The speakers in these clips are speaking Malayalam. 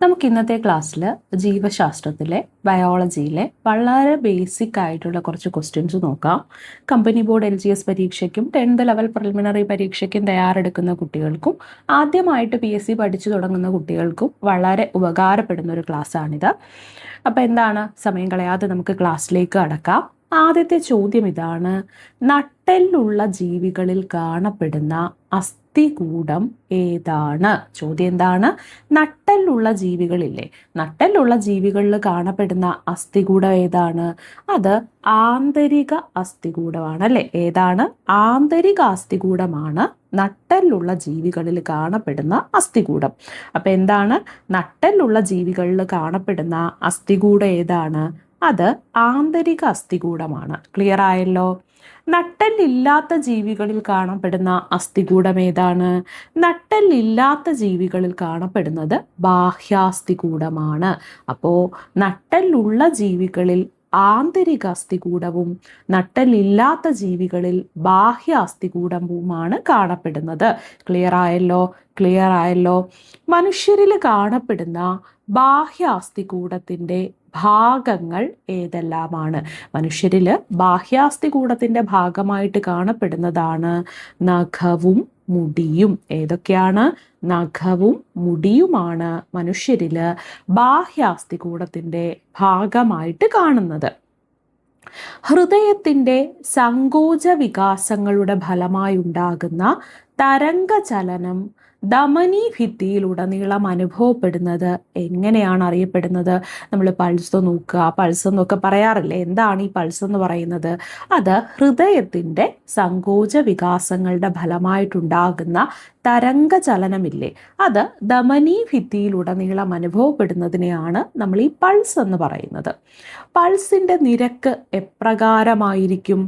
നമുക്ക് ഇന്നത്തെ ക്ലാസ്സിൽ ജീവശാസ്ത്രത്തിലെ ബയോളജിയിലെ വളരെ ബേസിക് ആയിട്ടുള്ള കുറച്ച് ക്വസ്റ്റ്യൻസ് നോക്കാം. കമ്പനി ബോർഡ് LGS പരീക്ഷയ്ക്കും 10th ലെവൽ പ്രിലിമിനറി പരീക്ഷയ്ക്കും തയ്യാറെടുക്കുന്ന കുട്ടികൾക്കും ആദ്യമായിട്ട് PSC പഠിച്ചു തുടങ്ങുന്ന കുട്ടികൾക്കും വളരെ ഉപകാരപ്പെടുന്ന ഒരു ക്ലാസ്സാണിത്. അപ്പോൾ എന്താണ്, സമയം കളയാതെ നമുക്ക് ക്ലാസ്സിലേക്ക് കടക്കാം. ആദ്യത്തെ ചോദ്യം ഇതാണ്: നട്ടെല്ലുള്ള ജീവികളിൽ കാണപ്പെടുന്ന അസ്ഥികൂടം ഏതാണ്? ചോദ്യം എന്താണ്? നട്ടെല്ലുള്ള ജീവികളില്ലേ, നട്ടെല്ലുള്ള ജീവികളിൽ കാണപ്പെടുന്ന അസ്ഥികൂടം ഏതാണ്? അത് ആന്തരിക അസ്ഥികൂടമാണ് അല്ലേ? ഏതാണ്? ആന്തരിക അസ്ഥികൂടമാണ് നട്ടെല്ലുള്ള ജീവികളിൽ കാണപ്പെടുന്ന അസ്ഥികൂടം. അപ്പം എന്താണ് നട്ടെല്ലുള്ള ജീവികളിൽ കാണപ്പെടുന്ന അസ്ഥികൂടം ഏതാണ്? അത് ആന്തരിക അസ്ഥികൂടമാണ്. ക്ലിയർ ആയല്ലോ? നട്ടെല്ലില്ലാത്ത ജീവികളിൽ കാണപ്പെടുന്ന അസ്ഥികൂടം ഏതാണ്? നട്ടെല്ലില്ലാത്ത ജീവികളിൽ കാണപ്പെടുന്നത് ബാഹ്യാസ്ഥികൂടമാണ്. അപ്പോൾ നട്ടെല്ലുള്ള ജീവികളിൽ ആന്തരിക അസ്ഥികൂടവും നട്ടെല്ലില്ലാത്ത ജീവികളിൽ ബാഹ്യ അസ്ഥികൂടവുമാണ് കാണപ്പെടുന്നത്. ക്ലിയർ ആയല്ലോ? ക്ലിയർ ആയല്ലോ? മനുഷ്യരിൽ കാണപ്പെടുന്ന ബാഹ്യ അസ്ഥികൂടത്തിൻ്റെ ഭാഗങ്ങൾ ഏതെല്ലാമാണ്? മനുഷ്യരിൽ ബാഹ്യാസ്ഥികൂടത്തിൻ്റെ ഭാഗമായിട്ട് കാണപ്പെടുന്നതാണ് നഖവും മുടിയും. ഏതൊക്കെയാണ്? നഖവും മുടിയുമാണ് മനുഷ്യരിൽ ബാഹ്യാസ്ഥികൂടത്തിൻ്റെ ഭാഗമായിട്ട് കാണുന്നത്. ഹൃദയത്തിൻ്റെ സങ്കോച വികാസങ്ങളുടെ ഫലമായി ഉണ്ടാകുന്ന തരംഗചലനം ധമനി ഭിത്തിയിലുടനീളം അനുഭവപ്പെടുന്നത് എങ്ങനെയാണ് അറിയപ്പെടുന്നത്? നമ്മൾ പൾസ് നോക്കുക, പൾസ് എന്നൊക്കെ പറയാറില്ലേ? എന്താണ് ഈ പൾസ് എന്ന് പറയുന്നത്? അത് ഹൃദയത്തിൻ്റെ സങ്കോച വികാസങ്ങളുടെ ഫലമായിട്ടുണ്ടാകുന്ന തരംഗചലനമില്ലേ, അത് ധമനി ഭിത്തിയിലുടനീളം അനുഭവപ്പെടുന്നതിനെയാണ് നമ്മൾ ഈ പൾസ് എന്ന് പറയുന്നത്. പൾസിൻ്റെ നിരക്ക് എപ്രകാരമായിരിക്കും?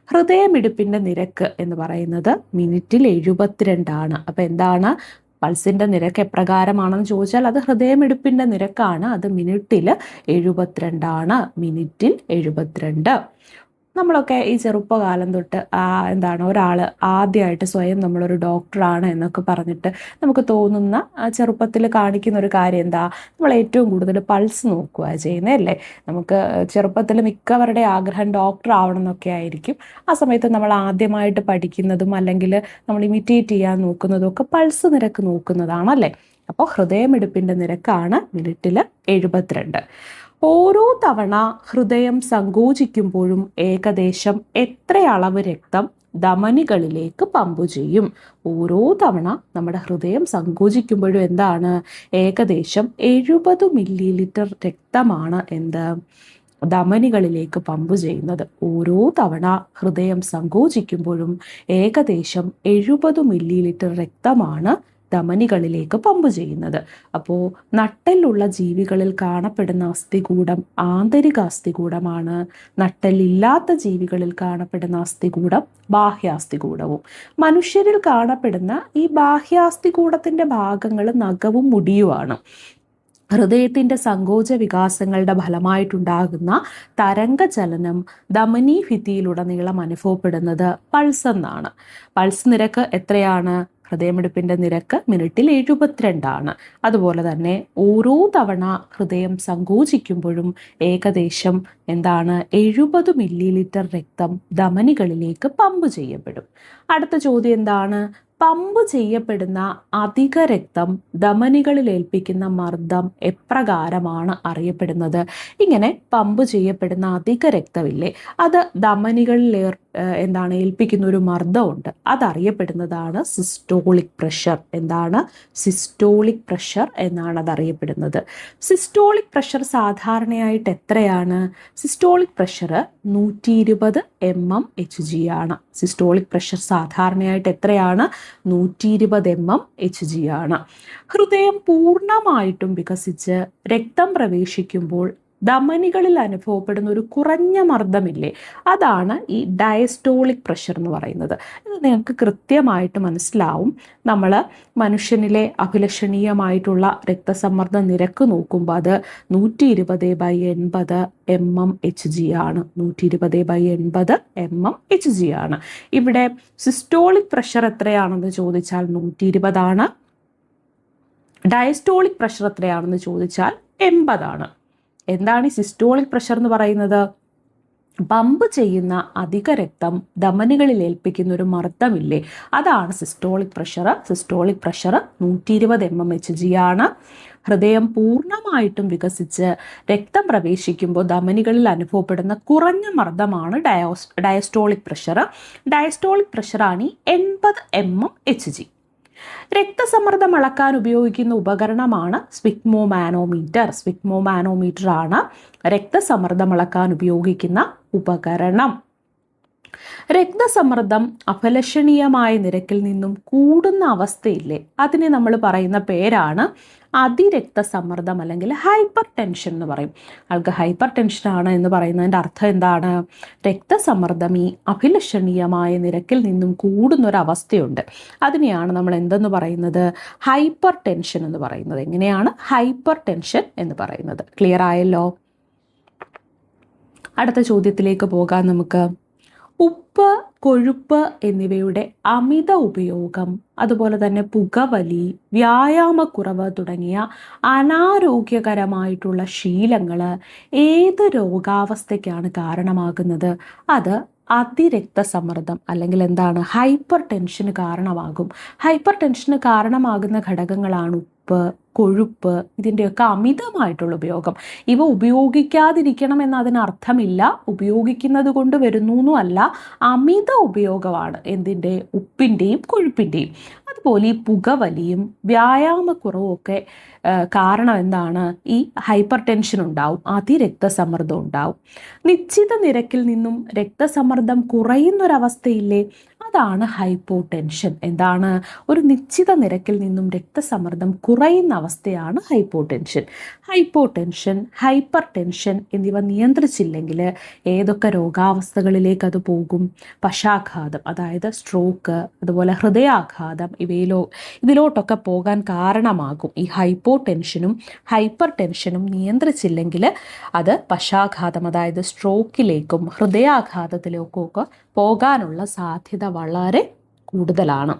ഹൃദയമിടിപ്പിൻ്റെ നിരക്ക് എന്ന് പറയുന്നത് മിനിറ്റിൽ 72 അപ്പം എന്താണ് പൾസിൻ്റെ നിരക്ക് എപ്രകാരമാണെന്ന് ചോദിച്ചാൽ അത് ഹൃദയമിടിപ്പിൻ്റെ നിരക്കാണ്. അത് മിനിറ്റിൽ 72. മിനിറ്റിൽ 72. നമ്മളൊക്കെ ഈ ചെറുപ്പകാലം തൊട്ട് എന്താണ് ഒരാൾ ആദ്യമായിട്ട് സ്വയം നമ്മളൊരു ഡോക്ടറാണ് എന്നൊക്കെ പറഞ്ഞിട്ട് നമുക്ക് തോന്നുന്ന ചെറുപ്പത്തിൽ കാണിക്കുന്ന ഒരു കാര്യം എന്താ? നമ്മൾ ഏറ്റവും കൂടുതൽ പൾസ് നോക്കുക ചെയ്യുന്നതല്ലേ. നമുക്ക് ചെറുപ്പത്തിൽ മിക്കവരുടെ ആഗ്രഹം ഡോക്ടർ ആവണം എന്നൊക്കെ ആയിരിക്കും. ആ സമയത്ത് നമ്മൾ ആദ്യമായിട്ട് പഠിക്കുന്നതും അല്ലെങ്കിൽ നമ്മൾ ഇമിറ്റേറ്റ് ചെയ്യാൻ നോക്കുന്നതും ഒക്കെ പൾസ് നിരക്ക് നോക്കുന്നതാണല്ലേ. അപ്പോൾ ഹൃദയമിടിപ്പിൻ്റെ നിരക്കാണ് മിനിറ്റിൽ 72. ഓരോ തവണ ഹൃദയം സങ്കോചിക്കുമ്പോഴും ഏകദേശം എത്ര അളവ് രക്തം ധമനികളിലേക്ക് പമ്പ് ചെയ്യും? ഓരോ തവണ നമ്മുടെ ഹൃദയം സങ്കോചിക്കുമ്പോഴും എന്താണ്? ഏകദേശം 70 ml രക്തമാണ് ധമനികളിലേക്ക് പമ്പ് ചെയ്യുന്നത്. ഓരോ തവണ ഹൃദയം സങ്കോചിക്കുമ്പോഴും ഏകദേശം 70 ml രക്തമാണ് ധമനികളിലേക്ക് പമ്പ് ചെയ്യുന്നത്. അപ്പോൾ നട്ടെല്ലുള്ള ജീവികളിൽ കാണപ്പെടുന്ന അസ്ഥികൂടം ആന്തരിക അസ്ഥികൂടമാണ്. നട്ടെല്ലില്ലാത്ത ജീവികളിൽ കാണപ്പെടുന്ന അസ്ഥികൂടം ബാഹ്യാസ്ഥികൂടവും. മനുഷ്യരിൽ കാണപ്പെടുന്ന ഈ ബാഹ്യാസ്ഥികൂടത്തിൻ്റെ ഭാഗങ്ങൾ നഖവും മുടിയുമാണ്. ഹൃദയത്തിൻ്റെ സങ്കോച വികാസങ്ങളുടെ ഫലമായിട്ടുണ്ടാകുന്ന തരംഗചലനം ധമനി ഭിത്തിയിലുടനീളം അനുഭവപ്പെടുന്നത് പൾസ് എന്നാണ്. പൾസ് നിരക്ക് എത്രയാണ്? ഹൃദയമിടിപ്പിൻ്റെ നിരക്ക് മിനിറ്റിൽ 72. അതുപോലെ തന്നെ ഓരോ തവണ ഹൃദയം സങ്കോചിക്കുമ്പോഴും ഏകദേശം 70 ml രക്തം ധമനികളിലേക്ക് പമ്പ് ചെയ്യപ്പെടും. അടുത്ത ചോദ്യം എന്താണ്? പമ്പ് ചെയ്യപ്പെടുന്ന അധിക രക്തം ധമനികളിൽ ഏൽപ്പിക്കുന്ന മർദ്ദം എപ്രകാരമാണ് അറിയപ്പെടുന്നത്? ഇങ്ങനെ പമ്പ് ചെയ്യപ്പെടുന്ന അധിക രക്തമില്ലേ, അത് ധമനികളിൽ ഏൽപ്പിക്കുന്ന ഒരു മർദ്ദമുണ്ട്. അതറിയപ്പെടുന്നതാണ് സിസ്റ്റോളിക് പ്രഷർ. എന്താണ്? സിസ്റ്റോളിക് പ്രഷർ എന്നാണ് അതറിയപ്പെടുന്നത്. സിസ്റ്റോളിക് പ്രഷർ സാധാരണയായിട്ട് എത്രയാണ്? സിസ്റ്റോളിക് പ്രഷർ 120 mmHg ആണ്. സിസ്റ്റോളിക് പ്രഷർ സാധാരണയായിട്ട് എത്രയാണ്? 120 mmHg ആണ്. ഹൃദയം പൂർണ്ണമായിട്ടും വികസിച്ച് രക്തം പ്രവേശിക്കുമ്പോൾ ധമനികളിൽ അനുഭവപ്പെടുന്ന ഒരു കുറഞ്ഞ മർദ്ദമില്ലേ, അതാണ് ഈ ഡയസ്റ്റോളിക് പ്രഷർ എന്ന് പറയുന്നത്. ഇത് നിങ്ങൾക്ക് കൃത്യമായിട്ട് മനസ്സിലാവും. നമ്മൾ മനുഷ്യനിലെ അഭിലഷണീയമായിട്ടുള്ള രക്തസമ്മർദ്ദ നിരക്ക് നോക്കുമ്പോൾ അത് 120/80 mmHg ആണ്. 120/80 mmHg ആണ്. ഇവിടെ സിസ്റ്റോളിക് പ്രഷർ എത്രയാണെന്ന് ചോദിച്ചാൽ 120 ആണ്. ഡയസ്റ്റോളിക് പ്രഷർ എത്രയാണെന്ന് ചോദിച്ചാൽ 80 എന്താണ് ഈ സിസ്റ്റോളിക് പ്രഷർ എന്ന് പറയുന്നത്? പമ്പ് ചെയ്യുന്ന അധിക രക്തം ധമനികളിൽ ഏൽപ്പിക്കുന്ന ഒരു മർദ്ദമില്ലേ, അതാണ് systolic pressure. Systolic pressure 120 mmHg ആണ്. ഹൃദയം പൂർണ്ണമായിട്ടും വികസിച്ച് രക്തം പ്രവേശിക്കുമ്പോൾ ധമനികളിൽ അനുഭവപ്പെടുന്ന കുറഞ്ഞ മർദ്ദമാണ് ഡയസ്റ്റോളിക് പ്രഷർ. ഡയസ്റ്റോളിക് പ്രഷറാണ് 80 mmHg. രക്തസമ്മർദ്ദം അളക്കാൻ ഉപയോഗിക്കുന്ന ഉപകരണമാണ് സ്ഫിഗ്മോമാനോമീറ്റർ. സ്ഫിഗ്മോമാനോമീറ്റർ ആണ് രക്തസമ്മർദ്ദം അളക്കാൻ ഉപയോഗിക്കുന്ന ഉപകരണം. രക്തസമ്മർദ്ദം അഭിലഷണീയമായ നിരക്കിൽ നിന്നും കൂടുന്ന അവസ്ഥയില്ലേ, അതിനെ നമ്മൾ പറയുന്ന പേരാണ് അതിരക്തസമ്മർദ്ദം അല്ലെങ്കിൽ ഹൈപ്പർ ടെൻഷൻ എന്ന് പറയും. ആൾക്ക് ഹൈപ്പർ ടെൻഷനാണ് എന്ന് പറയുന്നതിൻ്റെ അർത്ഥം എന്താണ്? രക്തസമ്മർദ്ദം ഈ അഭിലഷണീയമായ നിരക്കിൽ നിന്നും കൂടുന്നൊരവസ്ഥയുണ്ട്. അതിനെയാണ് നമ്മൾ എന്തെന്ന് പറയുന്നത്? ഹൈപ്പർ ടെൻഷൻ എന്ന് പറയുന്നത്. എങ്ങനെയാണ് ഹൈപ്പർ ടെൻഷൻ എന്ന് പറയുന്നത്? ക്ലിയർ ആയല്ലോ? അടുത്ത ചോദ്യത്തിലേക്ക് പോകാം നമുക്ക്. ഉപ്പ്, കൊഴുപ്പ് എന്നിവയുടെ അമിത ഉപയോഗം, അതുപോലെ തന്നെ പുകവലി, വ്യായാമക്കുറവ് തുടങ്ങിയ അനാരോഗ്യകരമായിട്ടുള്ള ശീലങ്ങൾ ഏത് രോഗാവസ്ഥയ്ക്കാണ് കാരണമാകുന്നത്? അത് അതിരക്തസമ്മർദ്ദം അല്ലെങ്കിൽ എന്താണ് ഹൈപ്പർ ടെൻഷന് കാരണമാകും. ഹൈപ്പർ ടെൻഷന് കാരണമാകുന്ന ഘടകങ്ങളാണ് ഉപ്പ്, കൊഴുപ്പ്, ഇതിൻ്റെയൊക്കെ അമിതമായിട്ടുള്ള ഉപയോഗം. ഇവ ഉപയോഗിക്കാതിരിക്കണം എന്നതിനർത്ഥമില്ല, ഉപയോഗിക്കുന്നത് കൊണ്ട് വരുന്നു അല്ല, അമിത ഉപയോഗമാണ് എന്തിൻ്റെ? ഉപ്പിൻ്റെയും കൊഴുപ്പിൻ്റെയും. അതുപോലെ ഈ പുകവലിയും വ്യായാമക്കുറവും ഒക്കെ കാരണം എന്താണ്? ഈ ഹൈപ്പർ ടെൻഷൻ ഉണ്ടാവും, അതിരക്തസമ്മർദ്ദം ഉണ്ടാവും. നിശ്ചിത നിരക്കിൽ നിന്നും രക്തസമ്മർദ്ദം കുറയുന്നൊരവസ്ഥയില്ലേ, അതാണ് ഹൈപ്പോ ടെൻഷൻ. എന്താണ്? ഒരു നിശ്ചിത നിരക്കിൽ നിന്നും രക്തസമ്മർദ്ദം കുറയുന്ന അവസ്ഥയാണ് hypo tension. Hypo tension, hyper tension എന്നിവ നിയന്ത്രിച്ചില്ലെങ്കിൽ ഏതൊക്കെ രോഗാവസ്ഥകളിലേക്ക് അത് പോകും? പക്ഷാഘാതം, അതായത് സ്ട്രോക്ക്, അതുപോലെ ഹൃദയാഘാതം, ഇതിലോട്ടൊക്കെ പോകാൻ കാരണമാകും. ഈ ഹൈപ്പോ ടെൻഷനും ഹൈപ്പർ ടെൻഷനും നിയന്ത്രിച്ചില്ലെങ്കിൽ അത് പക്ഷാഘാതം, അതായത് സ്ട്രോക്കിലേക്കും ഹൃദയാഘാതത്തിലേക്കും ഒക്കെ പോകാനുള്ള സാധ്യത വളരെ കൂടുതലാണ്.